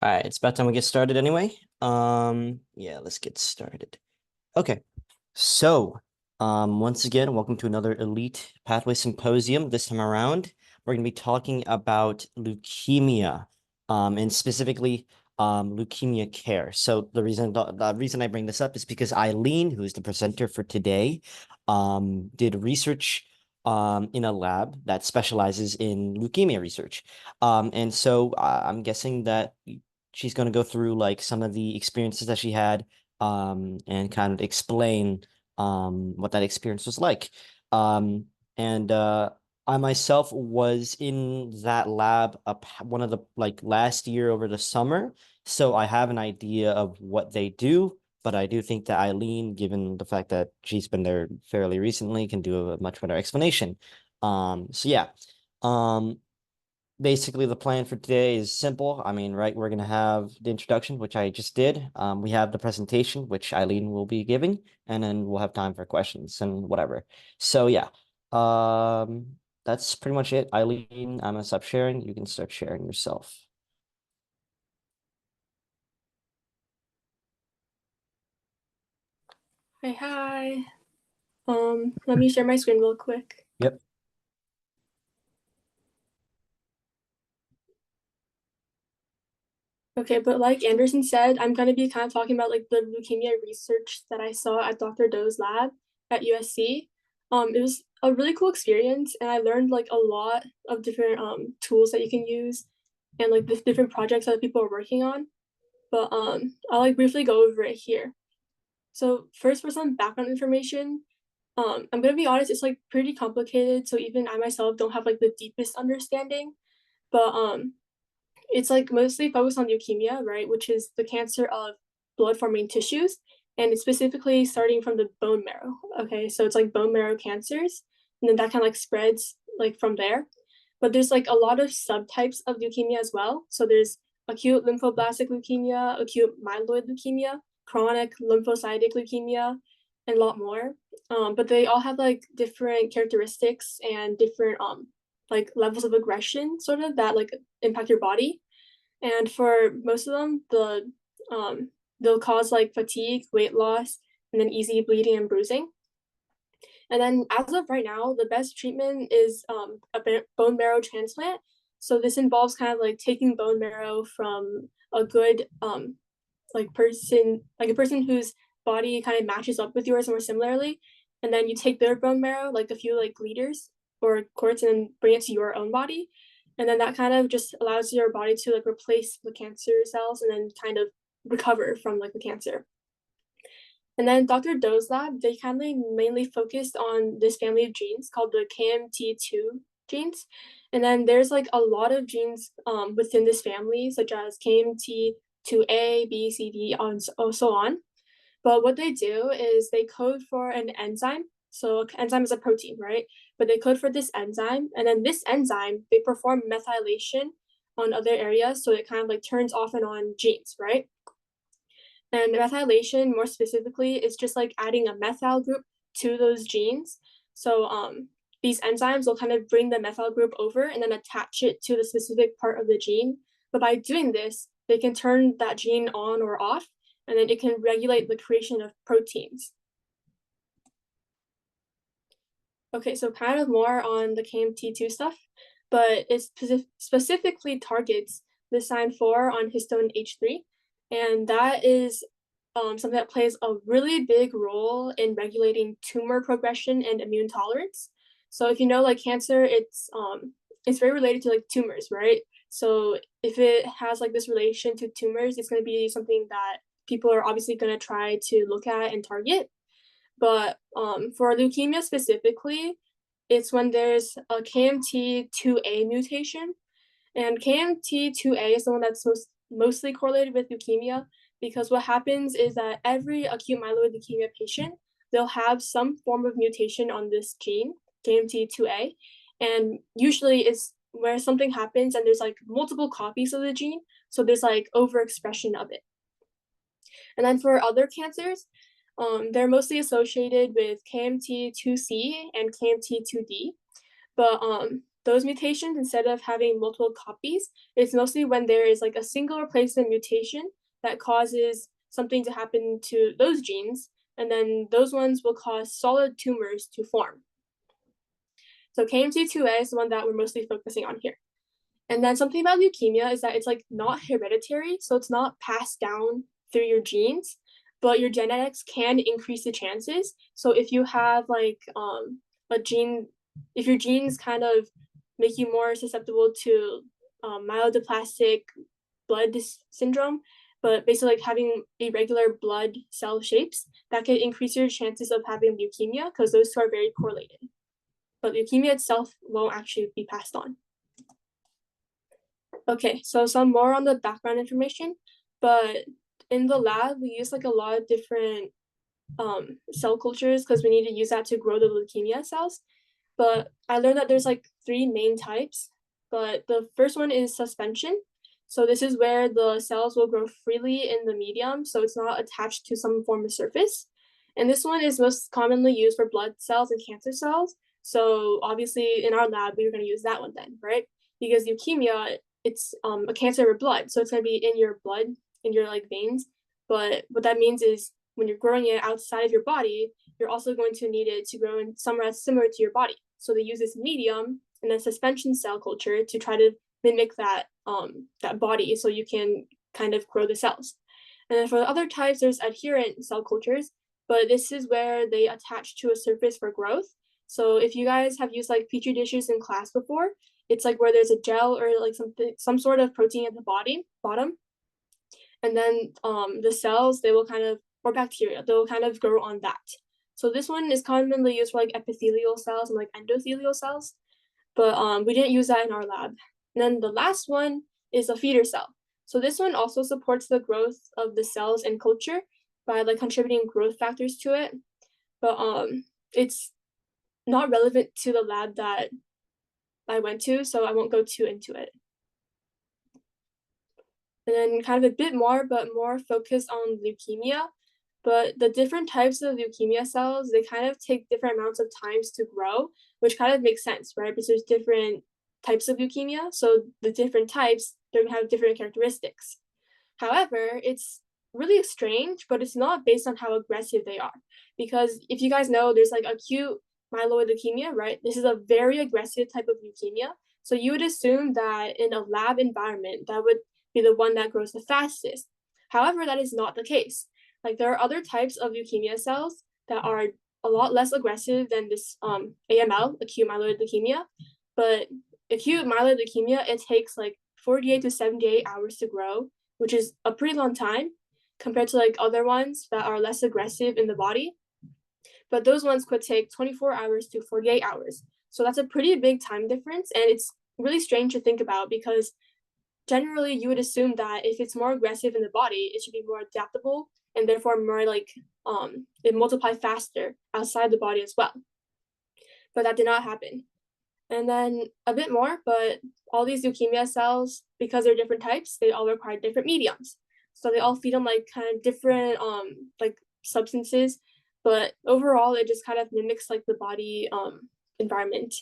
All right, it's about time we get started anyway. Yeah, let's get started. Okay, so once again, welcome to another Elite Pathway Symposium. This time around, we're going to be talking about leukemia, and specifically leukemia care. So the reason I bring this up is because Eileen, who is the presenter for today, did research in a lab that specializes in leukemia research. And so I'm guessing that she's going to go through like some of the experiences that she had and kind of explain what that experience was like. And I myself was in that lab one of the like last year over the summer, so I have an idea of what they do. But I do think that Eileen, given the fact that she's been there fairly recently, can do a much better explanation. So yeah. Um, Basically the plan for today is simple. I mean, right, we're gonna have the introduction, which I just did. We have the presentation, which Eileen will be giving, and then we'll have time for questions and whatever. So yeah, that's pretty much it. Eileen, I'm gonna stop sharing. You can start sharing yourself. Hi. Let me share my screen real quick. Yep. Okay, but like Anderson said, I'm gonna be kind of talking about like the leukemia research that I saw at Dr. Doe's lab at USC. It was a really cool experience, and I learned like a lot of different tools that you can use, and like the different projects that people are working on. But I'll like briefly go over it here. So first, for some background information, I'm gonna be honest, it's like pretty complicated. So even I myself don't have like the deepest understanding, but it's like mostly focused on leukemia, right, which is the cancer of blood forming tissues, and it's specifically starting from the bone marrow. Okay, so it's like bone marrow cancers, and then that kind of like spreads like from there. But there's like a lot of subtypes of leukemia as well. So there's acute lymphoblastic leukemia, acute myeloid leukemia, chronic lymphocytic leukemia, and a lot more. But they all have like different characteristics and different like levels of aggression sort of that like impact your body. And for most of them, they'll cause like fatigue, weight loss, and then easy bleeding and bruising. And then as of right now, the best treatment is a bone marrow transplant. So this involves kind of like taking bone marrow from a good like person, like a person whose body kind of matches up with yours more similarly, and then you take their bone marrow, like a few like liters or quarts, and then bring it to your own body, and then that kind of just allows your body to like replace the cancer cells and then kind of recover from like the cancer. And then Dr. Doe's lab, they kind of mainly focused on this family of genes called the KMT2 genes. And then there's like a lot of genes within this family, such as KMT2A, B, C, D, and so on. But what they do is they code for an enzyme. So enzyme is a protein, right? But they code for this enzyme, and then this enzyme, they perform methylation on other areas. So it kind of like turns off and on genes, right? And methylation, more specifically, is just like adding a methyl group to those genes. So these enzymes will kind of bring the methyl group over and then attach it to the specific part of the gene. But by doing this, they can turn that gene on or off, and then it can regulate the creation of proteins. Okay, so kind of more on the KMT2 stuff, but it specifically targets the sign 4 on histone H3, and that is something that plays a really big role in regulating tumor progression and immune tolerance. So if you know, like cancer, it's very related to like tumors, right? So if it has like this relation to tumors, it's going to be something that people are obviously going to try to look at and target. But for leukemia specifically, it's when there's a KMT2A mutation. And KMT2A is the one that's mostly correlated with leukemia, because what happens is that every acute myeloid leukemia patient, they'll have some form of mutation on this gene, KMT2A. And usually it's where something happens and there's like multiple copies of the gene. So there's like overexpression of it. And then for other cancers, they're mostly associated with KMT2C and KMT2D. But those mutations, instead of having multiple copies, it's mostly when there is like a single replacement mutation that causes something to happen to those genes, and then those ones will cause solid tumors to form. So KMT2A is the one that we're mostly focusing on here. And then something about leukemia is that it's like not hereditary, so it's not passed down through your genes, but your genetics can increase the chances. So if you have like a gene, if your genes kind of make you more susceptible to myelodysplastic blood syndrome, but basically like having irregular blood cell shapes, that can increase your chances of having leukemia because those two are very correlated. But leukemia itself won't actually be passed on. Okay, so some more on the background information, but in the lab, we use like a lot of different cell cultures because we need to use that to grow the leukemia cells. But I learned that there's like 3 main types, but the first one is suspension. So this is where the cells will grow freely in the medium, so it's not attached to some form of surface. And this one is most commonly used for blood cells and cancer cells. So obviously in our lab, we were going to use that one then, right? Because leukemia, it's a cancer of blood, so it's going to be in your blood, in your like veins. But what that means is when you're growing it outside of your body, you're also going to need it to grow in somewhere that's similar to your body. So they use this medium and then suspension cell culture to try to mimic that that body, so you can kind of grow the cells. And then for the other types, there's adherent cell cultures, but this is where they attach to a surface for growth. So if you guys have used like petri dishes in class before, it's like where there's a gel or like some sort of protein at the bottom, and then the cells, they will kind of, or bacteria, they will kind of grow on that. So this one is commonly used for like epithelial cells and like endothelial cells, but we didn't use that in our lab. And then the last one is a feeder cell. So this one also supports the growth of the cells in culture by like contributing growth factors to it, but it's not relevant to the lab that I went to, so I won't go too into it. And then kind of a bit more, but more focused on leukemia. But the different types of leukemia cells, they kind of take different amounts of times to grow, which kind of makes sense, right? Because there's different types of leukemia, so the different types, they're gonna have different characteristics. However, it's really strange, but it's not based on how aggressive they are. Because if you guys know, there's like acute myeloid leukemia, right? This is a very aggressive type of leukemia. So you would assume that in a lab environment, that would be the one that grows the fastest. However, that is not the case. Like there are other types of leukemia cells that are a lot less aggressive than this AML, acute myeloid leukemia. But acute myeloid leukemia, it takes like 48 to 78 hours to grow, which is a pretty long time compared to like other ones that are less aggressive in the body. But those ones could take 24 hours to 48 hours. So that's a pretty big time difference. And it's really strange to think about because generally you would assume that if it's more aggressive in the body, it should be more adaptable and therefore more like it multiply faster outside the body as well. But that did not happen. And then a bit more, but all these leukemia cells, because they're different types, they all require different mediums. So they all feed on like kind of different like substances, but overall it just kind of mimics like the body environment.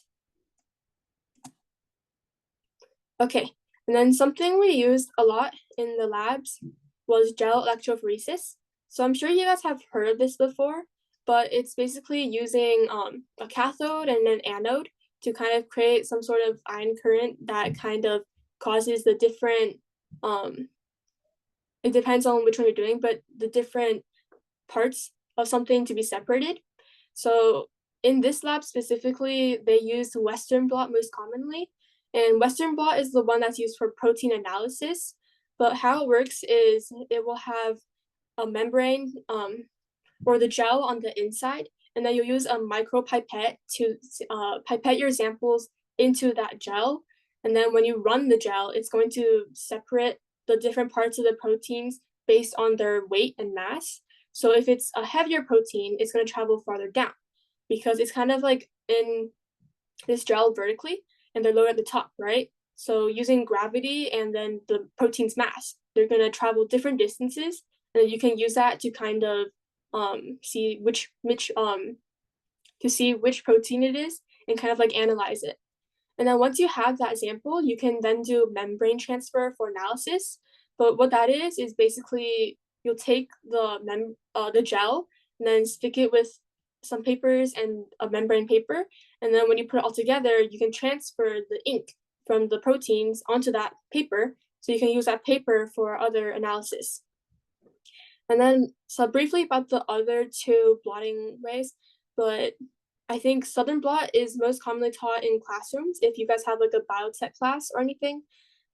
Okay, and then something we used a lot in the labs was gel electrophoresis. So I'm sure you guys have heard of this before, but it's basically using a cathode and an anode to kind of create some sort of ion current that kind of causes the different, it depends on which one you're doing, but the different parts of something to be separated. So in this lab specifically, they use Western blot most commonly. And Western blot is the one that's used for protein analysis. But how it works is it will have a membrane or the gel on the inside, and then you'll use a micro pipette to pipette your samples into that gel. And then when you run the gel, it's going to separate the different parts of the proteins based on their weight and mass. So if it's a heavier protein, it's going to travel farther down because it's kind of like in this gel vertically and they're lower at the top, right? So using gravity and then the protein's mass, they're going to travel different distances, and then you can use that to kind of see which protein it is and kind of like analyze it. And then once you have that sample, you can then do membrane transfer for analysis. But what that is basically you'll take the gel and then stick it with some papers and a membrane paper. And then when you put it all together, you can transfer the ink from the proteins onto that paper. So you can use that paper for other analysis. And then, so briefly about the other two blotting ways, but I think Southern blot is most commonly taught in classrooms if you guys have like a biotech class or anything.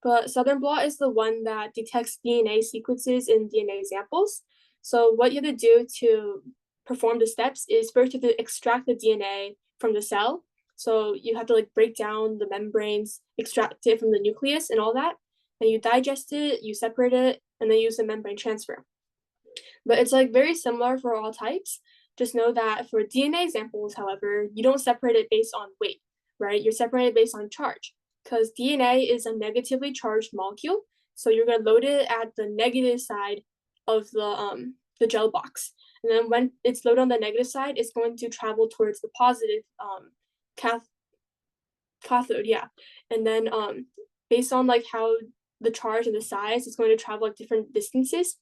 But Southern blot is the one that detects DNA sequences in DNA samples. So what you have to do to perform the steps is first you have to extract the DNA from the cell. So you have to like break down the membranes, extract it from the nucleus and all that. And you digest it, you separate it, and then use the membrane transfer. But it's like very similar for all types. Just know that for DNA samples, however, you don't separate it based on weight, right? You're separated based on charge because DNA is a negatively charged molecule. So you're going to load it at the negative side of the gel box. And then when it's loaded on the negative side, it's going to travel towards the positive cathode, yeah. And then based on like how the charge and the size, it's going to travel like different distances.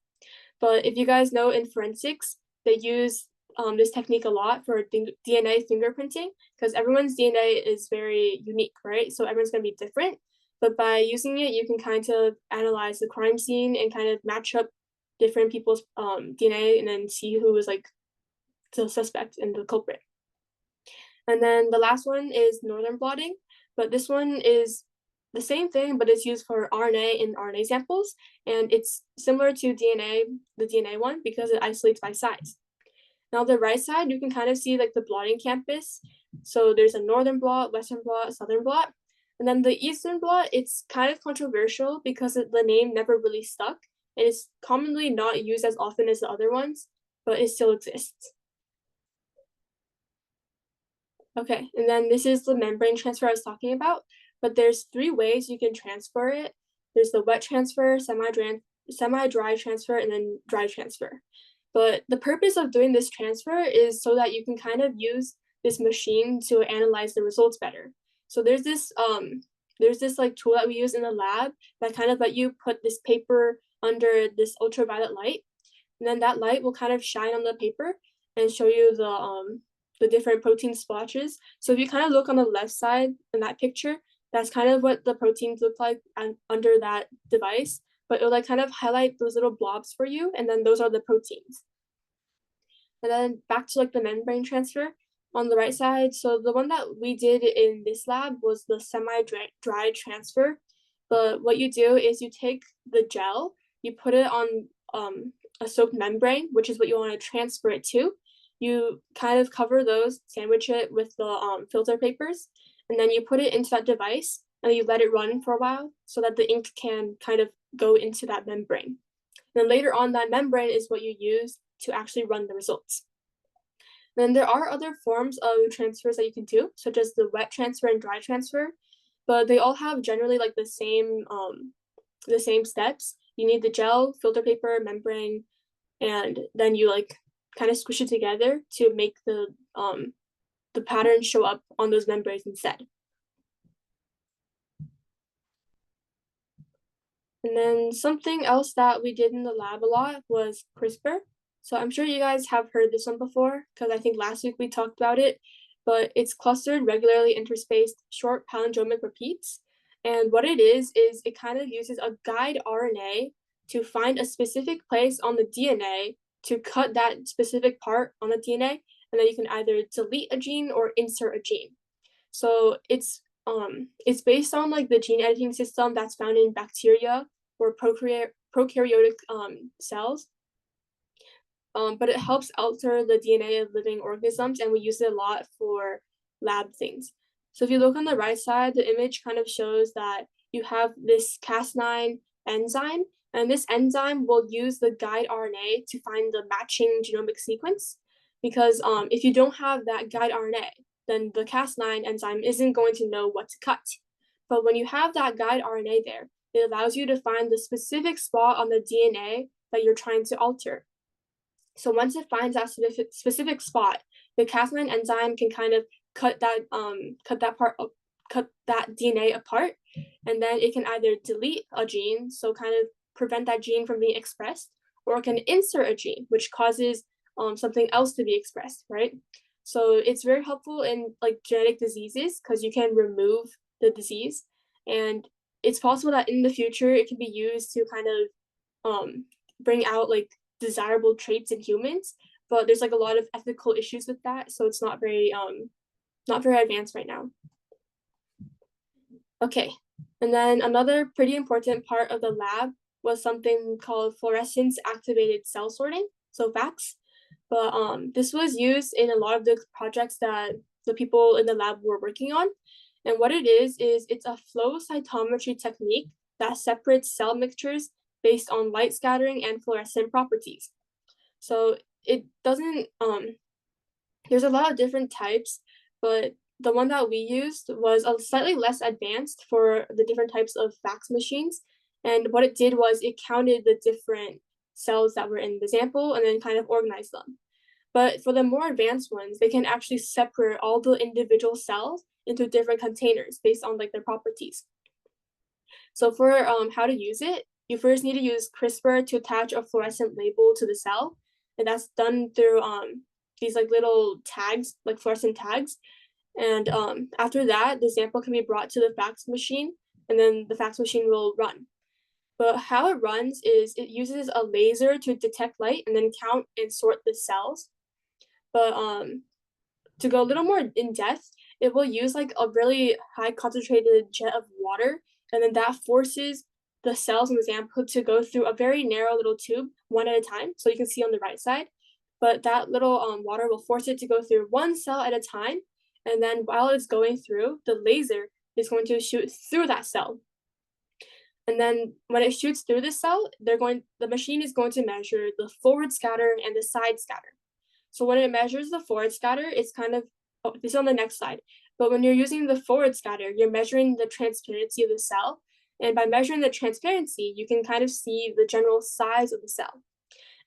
But if you guys know in forensics, they use this technique a lot for DNA fingerprinting because everyone's DNA is very unique, right? So everyone's going to be different. But by using it, you can kind of analyze the crime scene and kind of match up different people's DNA and then see who is like the suspect and the culprit. And then the last one is northern blotting, but this one is the same thing, but it's used for RNA in RNA samples, and it's similar to DNA, the DNA one, because it isolates by size. Now, the right side, you can kind of see like the blotting campus. So there's a northern blot, western blot, southern blot. And then the eastern blot, it's kind of controversial because the name never really stuck, and it's commonly not used as often as the other ones, but it still exists. Okay, and then this is the membrane transfer I was talking about, but there's 3 ways you can transfer it. There's the wet transfer, semi-dry transfer, and then dry transfer. But the purpose of doing this transfer is so that you can kind of use this machine to analyze the results better. So there's this like tool that we use in the lab that kind of let you put this paper under this ultraviolet light, and then that light will kind of shine on the paper and show you the different protein splotches. So if you kind of look on the left side in that picture, that's kind of what the proteins look like under that device, but it'll like kind of highlight those little blobs for you, and then those are the proteins. And then back to like the membrane transfer on the right side. So the one that we did in this lab was the semi-dry transfer. But what you do is you take the gel, you put it on a soaked membrane, which is what you want to transfer it to. You kind of cover those, sandwich it with the filter papers, and then you put it into that device and you let it run for a while so that the ink can kind of go into that membrane. And then later on, that membrane is what you use to actually run the results. Then there are other forms of transfers that you can do, such as the wet transfer and dry transfer, but they all have generally like the same steps. You need the gel, filter paper, membrane, and then you like kind of squish it together to make the pattern show up on those membranes instead. And then something else that we did in the lab a lot was CRISPR. So I'm sure you guys have heard this one before because I think last week we talked about it, but it's clustered regularly interspaced short palindromic repeats. And what it is it kind of uses a guide RNA to find a specific place on the DNA to cut that specific part on the DNA, and then you can either delete a gene or insert a gene. So it's based on like the gene editing system that's found in bacteria or prokaryotic cells. But it helps alter the DNA of living organisms, and we use it a lot for lab things. So if you look on the right side, the image kind of shows that you have this Cas9 enzyme, and this enzyme will use the guide RNA to find the matching genomic sequence. Because if you don't have that guide RNA, then the Cas9 enzyme isn't going to know what to cut. But when you have that guide RNA there, it allows you to find the specific spot on the DNA that you're trying to alter. So once it finds that specific spot, the Cas9 enzyme can kind of cut that part cut that DNA apart, and then it can either delete a gene, so kind of prevent that gene from being expressed, or it can insert a gene, which causes something else to be expressed, right? So it's very helpful in like genetic diseases because you can remove the disease, and it's possible that in the future it can be used to kind of bring out like desirable traits in humans. But there's like a lot of ethical issues with that, so it's not very advanced right now. Okay, and then another pretty important part of the lab was something called fluorescence activated cell sorting, so FACS. But this was used in a lot of the projects that the people in the lab were working on. And what it is it's a flow cytometry technique that separates cell mixtures based on light scattering and fluorescent properties. So it doesn't, there's a lot of different types, but the one that we used was a slightly less advanced for the different types of fax machines. And what it did was it counted the different cells that were in the sample and then kind of organized them. But for the more advanced ones, they can actually separate all the individual cells into different containers based on like their properties. So for how to use it, you first need to use CRISPR to attach a fluorescent label to the cell. And that's done through these like little tags, like fluorescent tags. And after that, the sample can be brought to the fax machine, and then the fax machine will run. But how it runs is it uses a laser to detect light and then count and sort the cells. But to go a little more in depth, it will use like a really high concentrated jet of water, and then that forces the cells in the sample to go through a very narrow little tube one at a time. So you can see on the right side, but that little water will force it to go through one cell at a time. And then while it's going through, the laser is going to shoot through that cell. And then when it shoots through the cell, the machine is going to measure the forward scatter and the side scatter. So when it measures the forward scatter, it's kind of, oh, this is on the next slide. But when you're using the forward scatter, you're measuring the transparency of the cell. And by measuring the transparency, you can kind of see the general size of the cell.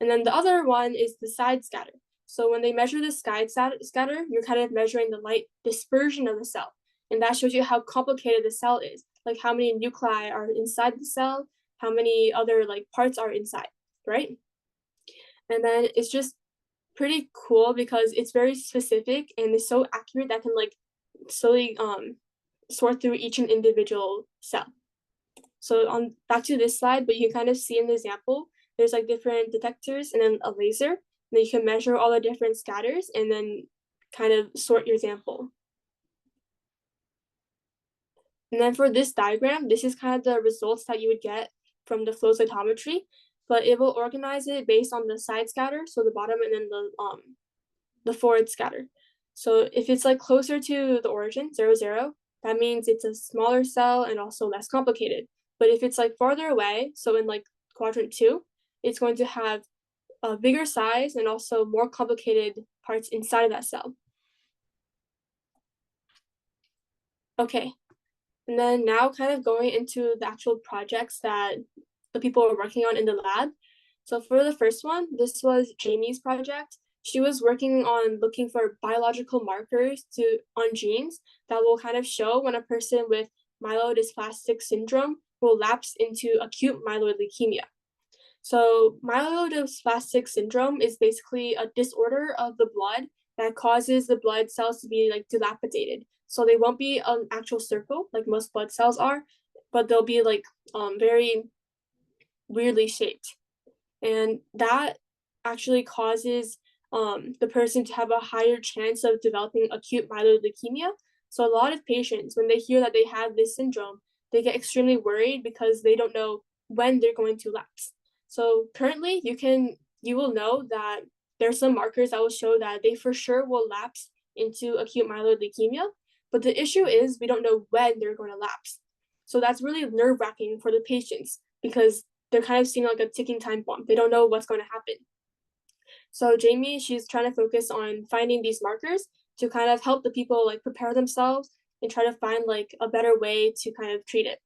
And then the other one is the side scatter. So when they measure the side scatter, you're kind of measuring the light dispersion of the cell. And that shows you how complicated the cell is, like how many nuclei are inside the cell, how many other like parts are inside, right? And then it's just pretty cool because it's very specific and it's so accurate that can like slowly sort through each and individual cell. So on back to this slide, but you can kind of see in the example, there's like different detectors and then a laser, and then you can measure all the different scatters and then kind of sort your sample. And then for this diagram, this is kind of the results that you would get from the flow cytometry, but it will organize it based on the side scatter, so the bottom, and then the forward scatter. So if it's like closer to the origin, 0, 0, that means it's a smaller cell and also less complicated. But if it's like farther away, so in like quadrant 2, it's going to have a bigger size and also more complicated parts inside of that cell. Okay, and then now kind of going into the actual projects that the people were working on in the lab. So for the first one, this was Jamie's project. She was working on looking for biological markers on genes that will kind of show when a person with myelodysplastic syndrome will lapse into acute myeloid leukemia. So myelodysplastic syndrome is basically a disorder of the blood that causes the blood cells to be like dilapidated. So they won't be an actual circle like most blood cells are, but they'll be like very weirdly shaped. And that actually causes the person to have a higher chance of developing acute myeloid leukemia. So a lot of patients, when they hear that they have this syndrome, they get extremely worried because they don't know when they're going to lapse. So currently you will know that there's some markers that will show that they for sure will lapse into acute myeloid leukemia. But the issue is we don't know when they're going to lapse. So that's really nerve-wracking for the patients because they're kind of seeing like a ticking time bomb. They don't know what's going to happen. So Jamie, she's trying to focus on finding these markers to kind of help the people like prepare themselves and try to find like a better way to kind of treat it.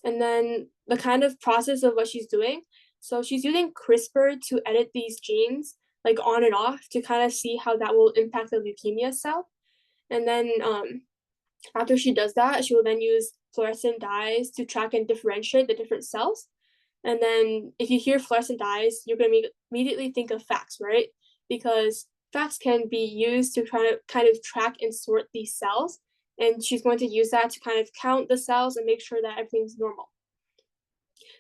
And then the kind of process of what she's doing. So she's using CRISPR to edit these genes like on and off to kind of see how that will impact the leukemia cell. And then After she does that, she will then use fluorescent dyes to track and differentiate the different cells. And then if you hear fluorescent dyes, you're going to immediately think of FACS, right? Because FACS can be used to kind of track and sort these cells. And she's going to use that to kind of count the cells and make sure that everything's normal.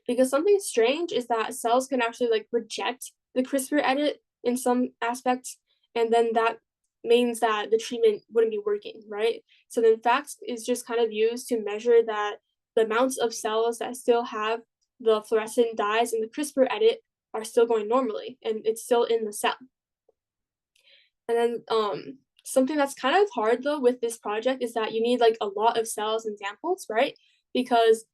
Because something strange is that cells can actually like reject the CRISPR edit in some aspects, and then that means that the treatment wouldn't be working, right? So then FACS is just kind of used to measure that the amounts of cells that still have the fluorescent dyes in the CRISPR edit are still going normally, and it's still in the cell. And then something that's kind of hard though with this project is that you need like a lot of cells and samples, right? Because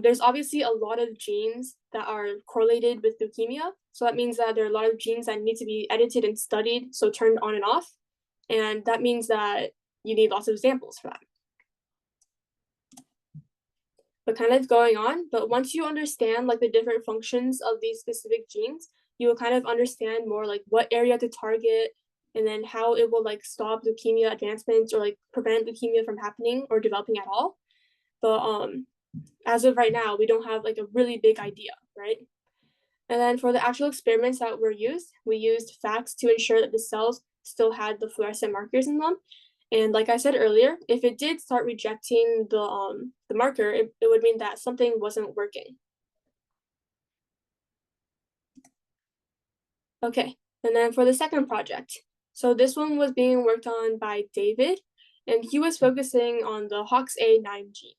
there's obviously a lot of genes that are correlated with leukemia. So that means that there are a lot of genes that need to be edited and studied, so turned on and off. And that means that you need lots of samples for that. But kind of going on, but once you understand like the different functions of these specific genes, you will kind of understand more like what area to target, and then how it will like stop leukemia advancements or like prevent leukemia from happening or developing at all. But as of right now, we don't have like a really big idea, right? And then for the actual experiments that were used, we used FACS to ensure that the cells still had the fluorescent markers in them. And like I said earlier, if it did start rejecting the marker, it would mean that something wasn't working. Okay, and then for the second project. So this one was being worked on by David, and he was focusing on the HOXA9 gene.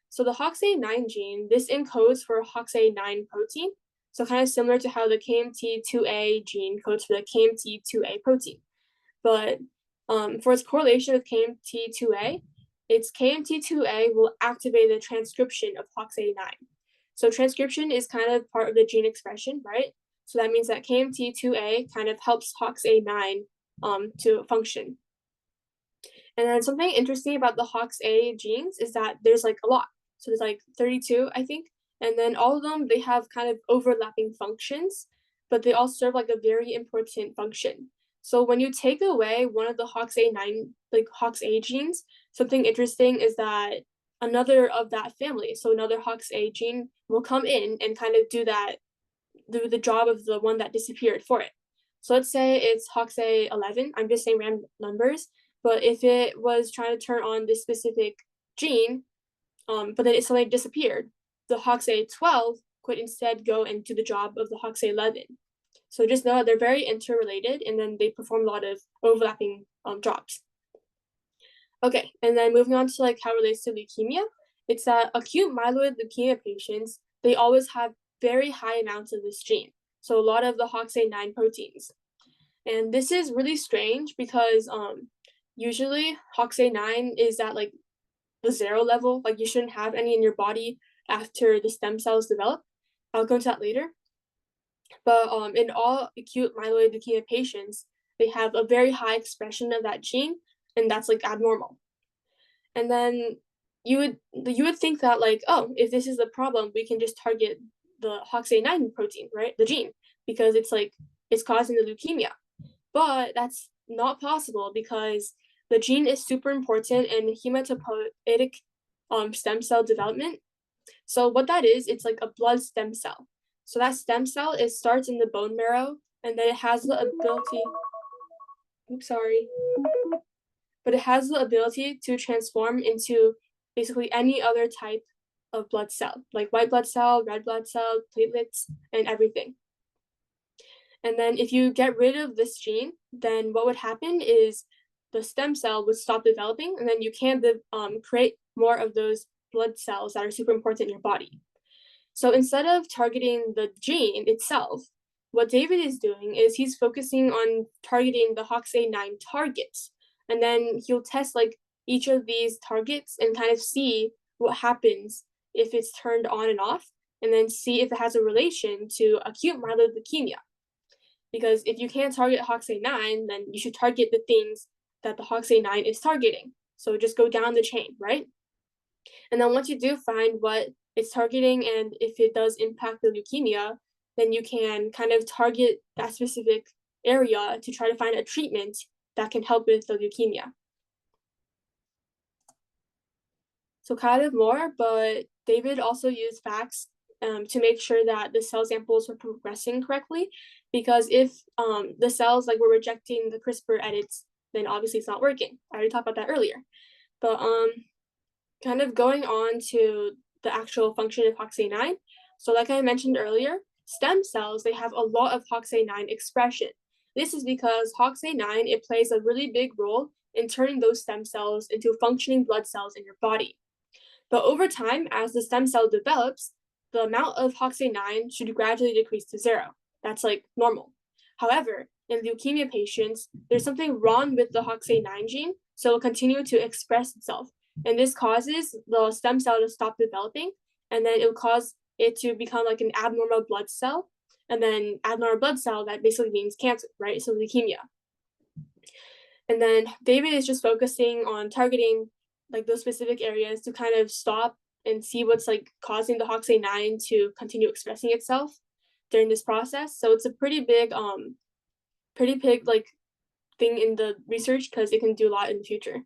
So the HOXA9 gene, this encodes for HOXA9 protein. So kind of similar to how the KMT2A gene codes for the KMT2A protein. But for its correlation with KMT2A, its KMT2A will activate the transcription of HOXA9. So transcription is kind of part of the gene expression, right? So that means that KMT2A kind of helps HOXA9 to function. And then something interesting about the HOXA genes is that there's like a lot. So there's like 32, I think. And then all of them, they have kind of overlapping functions, but they all serve like a very important function. So when you take away one of the HOXA9, like HOXA genes, something interesting is that another of that family, so another HOXA gene will come in and kind of do the job of the one that disappeared for it. So let's say it's HOXA11, I'm just saying random numbers, but if it was trying to turn on this specific gene, but then it suddenly disappeared, the HOXA12 could instead go and do the job of the HOXA11. So just know that they're very interrelated, and then they perform a lot of overlapping jobs. Okay, and then moving on to like how it relates to leukemia, it's that acute myeloid leukemia patients, they always have very high amounts of this gene. So a lot of the HOXA9 proteins. And this is really strange because usually HOXA9 is at like the 0 level, like you shouldn't have any in your body after the stem cells develop. I'll go into that later. But in all acute myeloid leukemia patients, they have a very high expression of that gene, and that's like abnormal. And then you would think that like, oh, if this is the problem, we can just target the HOXA9 protein, right? The gene, because it's like it's causing the leukemia. But that's not possible because the gene is super important in hematopoietic stem cell development. So what that is, it's like a blood stem cell. So that stem cell, it starts in the bone marrow, and then it has the ability, oops, sorry, but it has the ability to transform into basically any other type of blood cell, like white blood cell, red blood cell, platelets, and everything. And then if you get rid of this gene, then what would happen is the stem cell would stop developing, and then you can't create more of those blood cells that are super important in your body. So instead of targeting the gene itself, what David is doing is he's focusing on targeting the HOXA9 targets. And then he'll test like each of these targets and kind of see what happens if it's turned on and off, and then see if it has a relation to acute myeloid leukemia. Because if you can't target HOXA9, then you should target the things that the HOXA9 is targeting. So just go down the chain, right? And then once you do find what it's targeting and if it does impact the leukemia, then you can kind of target that specific area to try to find a treatment that can help with the leukemia. So kind of more, but David also used facts to make sure that the cell samples were progressing correctly. Because if the cells like were rejecting the CRISPR edits, then obviously it's not working. I already talked about that earlier. But kind of going on to the actual function of HOXA9. So like I mentioned earlier, stem cells, they have a lot of HOXA9 expression. This is because HOXA9, it plays a really big role in turning those stem cells into functioning blood cells in your body. But over time, as the stem cell develops, the amount of HOXA9 should gradually decrease to zero. That's like normal. However, in leukemia patients, there's something wrong with the HOXA9 gene, so it'll continue to express itself. And this causes the stem cell to stop developing, and then it will cause it to become like an abnormal blood cell. And then abnormal blood cell, that basically means cancer, right? So leukemia. And then David is just focusing on targeting like those specific areas to kind of stop and see what's like causing the HOXA9 to continue expressing itself during this process. So it's a pretty big like thing in the research because it can do a lot in the future.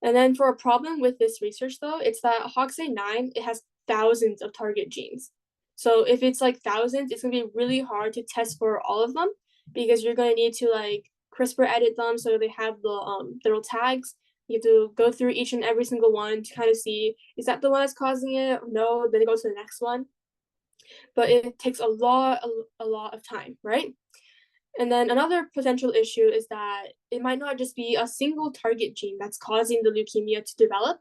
And then for a problem with this research though, it's that HOXA9, it has thousands of target genes. So if it's like thousands, it's gonna be really hard to test for all of them because you're gonna need to like CRISPR edit them so they have the little tags. You have to go through each and every single one to kind of see, is that the one that's causing it? No, then it goes to the next one. But it takes a lot of time, right? And then another potential issue is that it might not just be a single target gene that's causing the leukemia to develop,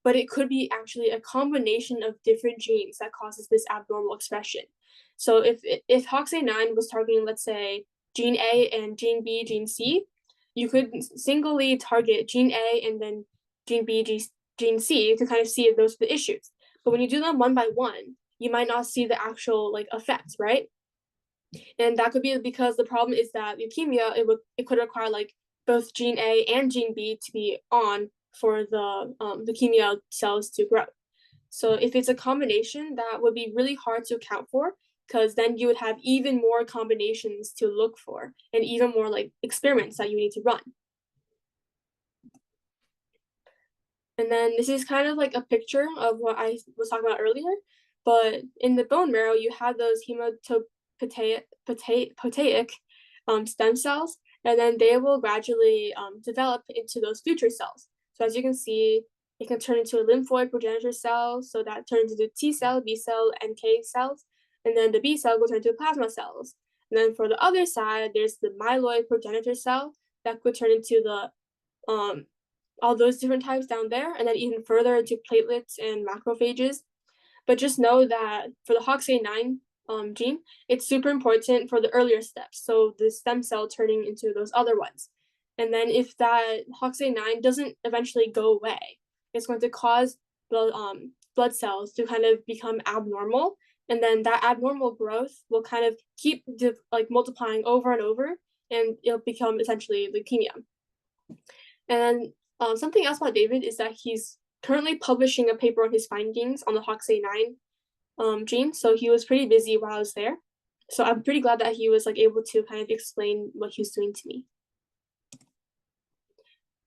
but it could be actually a combination of different genes that causes this abnormal expression. So if HOXA9 was targeting, let's say, gene A and gene B, gene C, you could singly target gene A and then gene B, gene C to kind of see if those are the issues. But when you do them one by one, you might not see the actual like effects, right? And that could be because the problem is that leukemia, it could require like both gene A and gene B to be on for the leukemia cells to grow. So if it's a combination, that would be really hard to account for because then you would have even more combinations to look for and even more like experiments that you need to run. And then this is kind of like a picture of what I was talking about earlier, but in the bone marrow, you have those hematopoietic stem cells, and then they will gradually develop into those future cells. So as you can see, it can turn into a lymphoid progenitor cell, so that turns into T cell, B cell, NK cells, and then the B cell will turn into plasma cells. And then for the other side, there's the myeloid progenitor cell that could turn into the all those different types down there, and then even further into platelets and macrophages. But just know that for the HOXA9 gene, it's super important for the earlier steps. So the stem cell turning into those other ones. And then if that HOXA9 doesn't eventually go away, it's going to cause the blood cells to kind of become abnormal. And then that abnormal growth will kind of keep like multiplying over and over, and it'll become essentially leukemia. And something else about David is that he's currently publishing a paper on his findings on the HOXA9 gene. So he was pretty busy while I was there. So I'm pretty glad that he was like able to kind of explain what he was doing to me.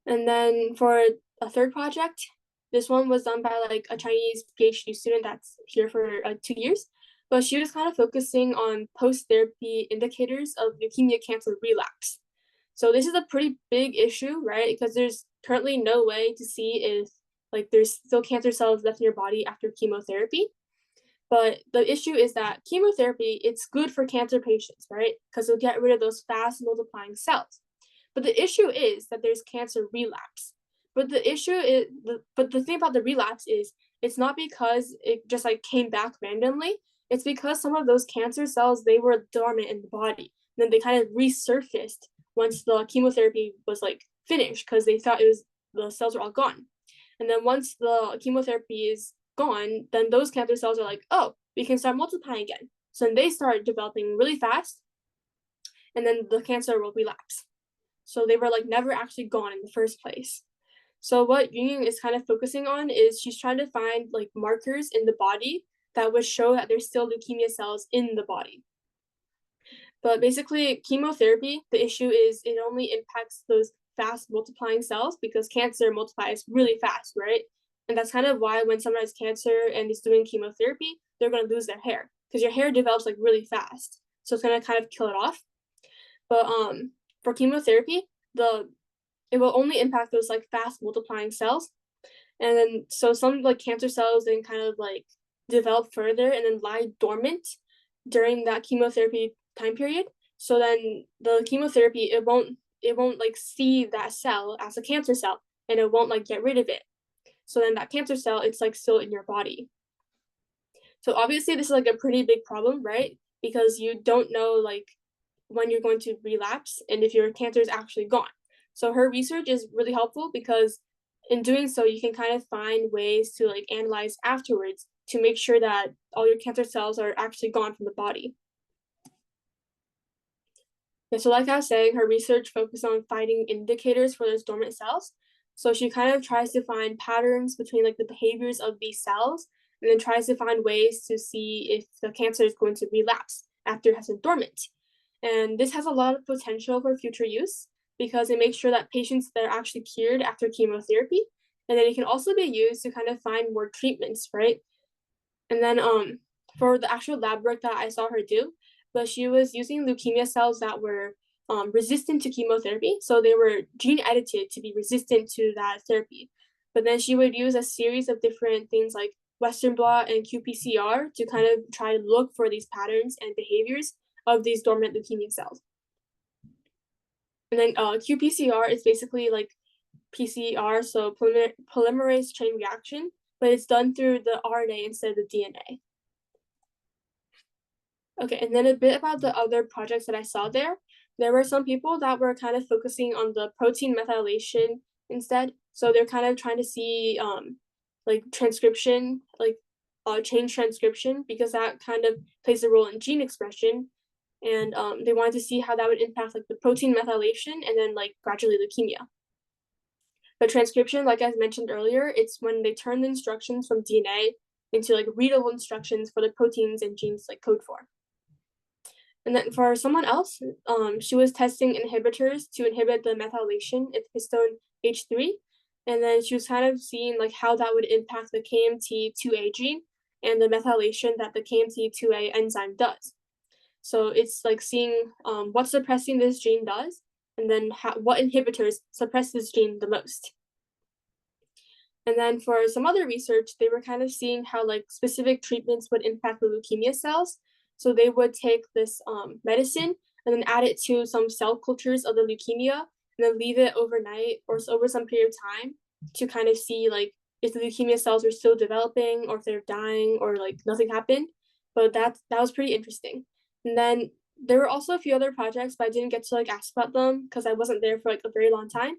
And then for a third project, this one was done by like a Chinese PhD student that's here for 2 years. But she was kind of focusing on post-therapy indicators of leukemia cancer relapse. So this is a pretty big issue, right? Because there's currently no way to see if like there's still cancer cells left in your body after chemotherapy. But the issue is that chemotherapy, it's good for cancer patients, right? Because it'll get rid of those fast multiplying cells. But the issue is that there's cancer relapse. But the issue is, but the thing about the relapse is, it's not because it just like came back randomly. It's because some of those cancer cells, they were dormant in the body. Then they kind of resurfaced once the chemotherapy was like finished because they thought it was the cells were all gone. And then once the chemotherapy is gone, then those cancer cells are like, oh, we can start multiplying again. So then they start developing really fast, and then the cancer will relapse. So they were like never actually gone in the first place. So what Ying is kind of focusing on is she's trying to find like markers in the body that would show that there's still leukemia cells in the body. But basically, chemotherapy, the issue is it only impacts those fast multiplying cells because cancer multiplies really fast, right? And that's kind of why when someone has cancer and is doing chemotherapy, they're going to lose their hair because your hair develops like really fast. So it's going to kind of kill it off. But for chemotherapy, it will only impact those like fast multiplying cells. And then so some like cancer cells then kind of like develop further and then lie dormant during that chemotherapy time period. So then the chemotherapy it won't like see that cell as a cancer cell and it won't like get rid of it. So then that cancer cell it's like still in your body. So obviously this is like a pretty big problem, right? Because you don't know like when you're going to relapse and if your cancer is actually gone. So her research is really helpful because in doing so, you can kind of find ways to like analyze afterwards to make sure that all your cancer cells are actually gone from the body. Yeah, so like I was saying, her research focused on finding indicators for those dormant cells. So she kind of tries to find patterns between like the behaviors of these cells and then tries to find ways to see if the cancer is going to relapse after it has been dormant. And this has a lot of potential for future use because it makes sure that patients that are actually cured after chemotherapy, and then it can also be used to kind of find more treatments, right? And then for the actual lab work that I saw her do, but she was using leukemia cells that were resistant to chemotherapy. So they were gene edited to be resistant to that therapy. But then she would use a series of different things like Western blot and qPCR to kind of try to look for these patterns and behaviors of these dormant leukemia cells. And then qPCR is basically like PCR, so polymerase chain reaction, but it's done through the RNA instead of the DNA. Okay, and then a bit about the other projects that I saw there. There were some people that were kind of focusing on the protein methylation instead. So they're kind of trying to see like transcription, like change transcription, because that kind of plays a role in gene expression. And they wanted to see how that would impact like the protein methylation and then like gradually leukemia. But transcription, like I mentioned earlier, it's when they turn the instructions from DNA into like readable instructions for the proteins and genes like code for. And then for someone else, she was testing inhibitors to inhibit the methylation of histone H3. And then she was kind of seeing like how that would impact the KMT2A gene and the methylation that the KMT2A enzyme does. So it's like seeing what suppressing this gene does, and then what inhibitors suppress this gene the most. And then for some other research, they were kind of seeing how like specific treatments would impact the leukemia cells. So they would take this medicine and then add it to some cell cultures of the leukemia and then leave it overnight or over some period of time to kind of see like if the leukemia cells are still developing or if they're dying or like nothing happened. But that was pretty interesting. And then there were also a few other projects, but I didn't get to like ask about them because I wasn't there for like a very long time.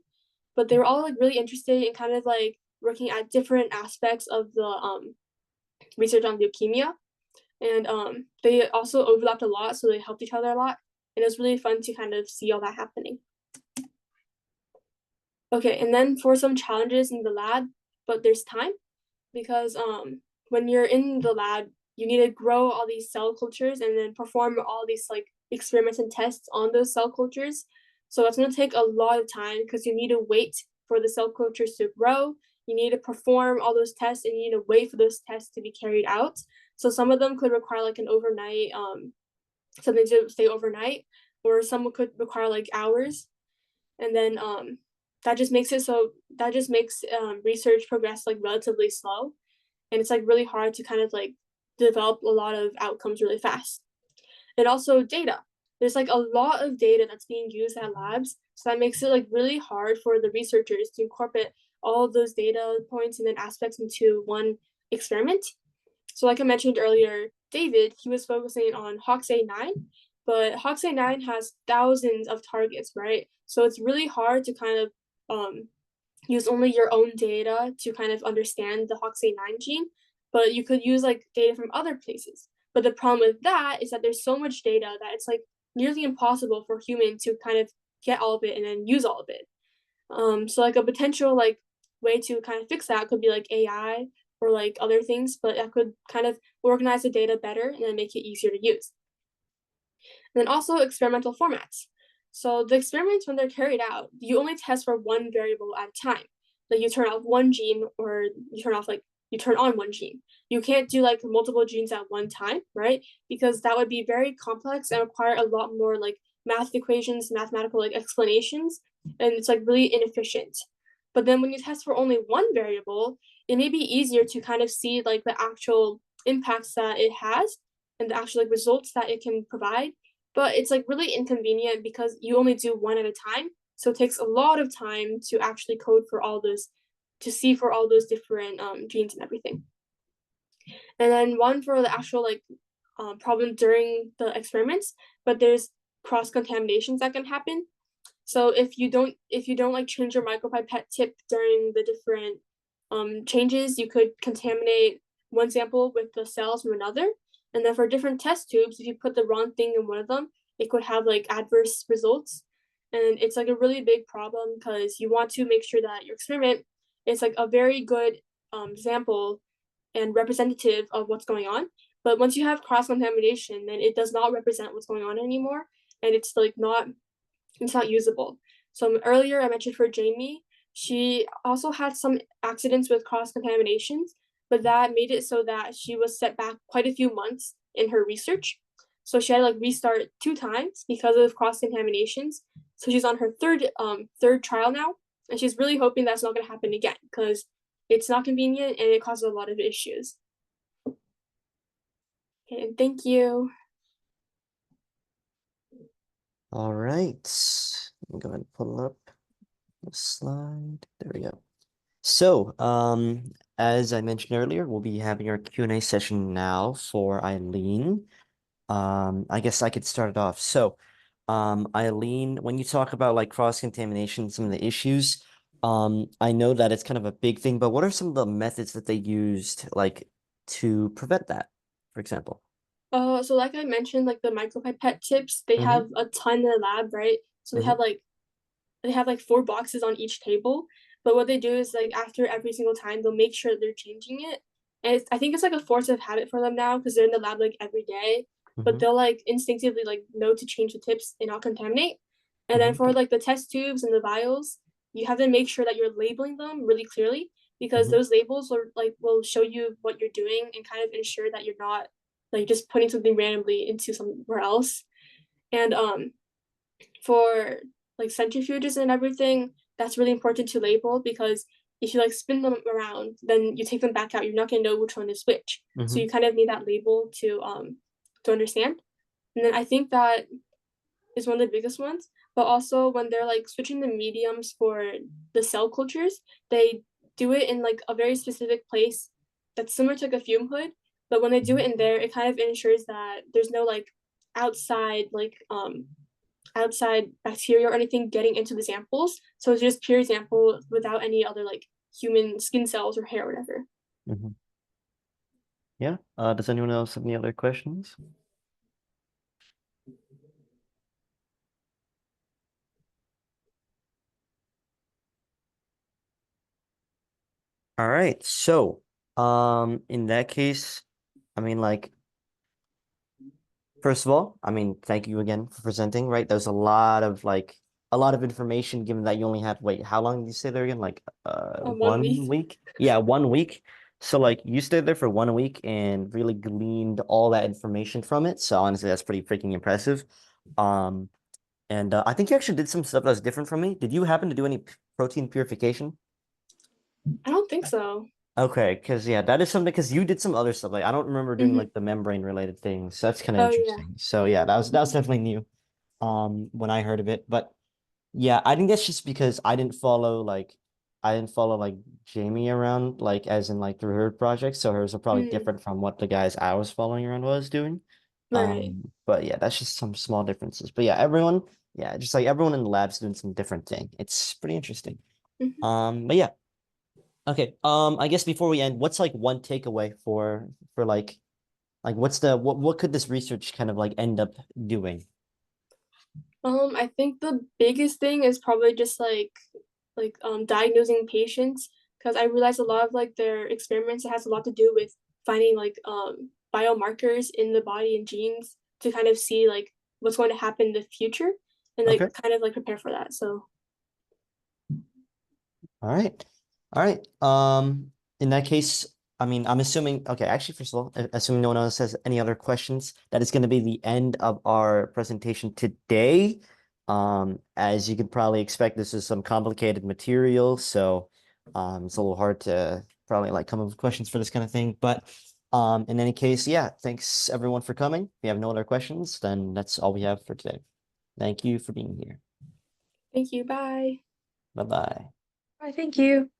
But they were all like really interested in kind of like working at different aspects of the research on leukemia. And they also overlapped a lot, so they helped each other a lot. And it was really fun to kind of see all that happening. Okay, and then for some challenges in the lab, but there's time because when you're in the lab, you need to grow all these cell cultures and then perform all these like experiments and tests on those cell cultures. So that's going to take a lot of time because you need to wait for the cell cultures to grow. You need to perform all those tests and you need to wait for those tests to be carried out. So some of them could require like an overnight, something to stay overnight, or some could require like hours. And then that just makes research progress like relatively slow. And it's like really hard to kind of like develop a lot of outcomes really fast. And also data. There's like a lot of data that's being used at labs. So that makes it like really hard for the researchers to incorporate all of those data points and then aspects into one experiment. So like I mentioned earlier, David, he was focusing on HOXA9, but HOXA9 has thousands of targets, right? So it's really hard to kind of use only your own data to kind of understand the HOXA9 gene, but you could use like data from other places. But the problem with that is that there's so much data that it's like nearly impossible for human to kind of get all of it and then use all of it. So like a potential like way to kind of fix that could be like AI or like other things, but that could kind of organize the data better and then make it easier to use. And then also experimental formats. So the experiments, when they're carried out, you only test for one variable at a time. like you turn off one gene or you turn on one gene. You can't do like multiple genes at one time, right? Because that would be very complex and require a lot more like math equations, mathematical like explanations, and it's like really inefficient. But then when you test for only one variable, it may be easier to kind of see like the actual impacts that it has and the actual like results that it can provide. But it's like really inconvenient because you only do one at a time. So it takes a lot of time to actually code for all those, to see for all those different genes and everything. And then one for the actual like problem during the experiments, but there's cross contaminations that can happen. So if you don't like change your micropipette tip during the different changes, you could contaminate one sample with the cells from another. And then for different test tubes, if you put the wrong thing in one of them, it could have like adverse results. And it's like a really big problem because you want to make sure that your experiment is like a very good sample and representative of what's going on. But once you have cross contamination, then it does not represent what's going on anymore, and it's not usable. So earlier I mentioned for Jamie, she also had some accidents with cross contaminations, but that made it so that she was set back quite a few months in her research. So she had to like restart 2 times because of cross contaminations. So she's on her third trial now, and she's really hoping that's not going to happen again because it's not convenient and it causes a lot of issues. Okay, and thank you. All right. Let me go ahead and pull up the slide. There we go. So, as I mentioned earlier, we'll be having our Q&A session now for Eileen. I guess I could start it off. So, Eileen, when you talk about like cross-contamination, some of the issues, I know that it's kind of a big thing, but what are some of the methods that they used like to prevent that, for example? So like I mentioned, like the micropipette tips, they Mm-hmm. have a ton in the lab, right? So Mm-hmm. they have like 4 boxes on each table. But what they do is like after every single time, they'll make sure they're changing it. And I think it's like a force of habit for them now because they're in the lab like every day. But Mm-hmm. they'll like instinctively like know to change the tips and not contaminate. And then Mm-hmm. for like the test tubes and the vials, you have to make sure that you're labeling them really clearly because Mm-hmm. those labels will show you what you're doing and kind of ensure that you're not like just putting something randomly into somewhere else. And for like centrifuges and everything, that's really important to label because if you like spin them around, then you take them back out. You're not gonna know which one is which. So Mm-hmm. you kind of need that label to understand. And then I think that is one of the biggest ones. But also when they're like switching the mediums for the cell cultures, they do it in like a very specific place that's similar to like a fume hood. But when they do it in there, it kind of ensures that there's no like outside like outside bacteria or anything getting into the samples. So it's just pure sample without any other like human skin cells or hair or whatever. Mm-hmm. Yeah. Does anyone else have any other questions? All right. So, in that case, I mean, like, first of all, I mean, thank you again for presenting, right? There's a lot of information given that you only had, wait, how long did you stay there again? Like 1 1 week. week? Yeah, 1 week. So like you stayed there for 1 week and really gleaned all that information from it. So honestly, that's pretty freaking impressive. Um, and I think you actually did some stuff that was different from me. Did you happen to do any protein purification? I don't think so. Okay, because yeah, that is something because you did some other stuff. Like I don't remember doing Mm-hmm. like the membrane related things. So that's kind of Oh yeah. interesting. So yeah, that was definitely new when I heard of it. But yeah, I think that's just because I didn't follow like Jamie around like as in like through her project. So hers are probably Mm-hmm. different from what the guys I was following around was doing. Right. But yeah, that's just some small differences. But yeah, yeah, just like everyone in the lab's doing some different thing. It's pretty interesting. Mm-hmm. But yeah. Okay. I guess before we end, what's like one takeaway for like what's the what could this research kind of like end up doing? I think the biggest thing is probably just diagnosing patients because I realized a lot of like their experiments it has a lot to do with finding like biomarkers in the body and genes to kind of see like what's going to happen in the future and like Okay. kind of like prepare for that. So All right. All right. In that case, I mean, I'm assuming, okay, actually, first of all, assuming no one else has any other questions, that is going to be the end of our presentation today. As you could probably expect, this is some complicated material, so it's a little hard to probably like come up with questions for this kind of thing. But in any case, yeah, thanks everyone for coming. If you have no other questions, then that's all we have for today. Thank you for being here. Thank you. Bye. Bye bye. Bye, thank you.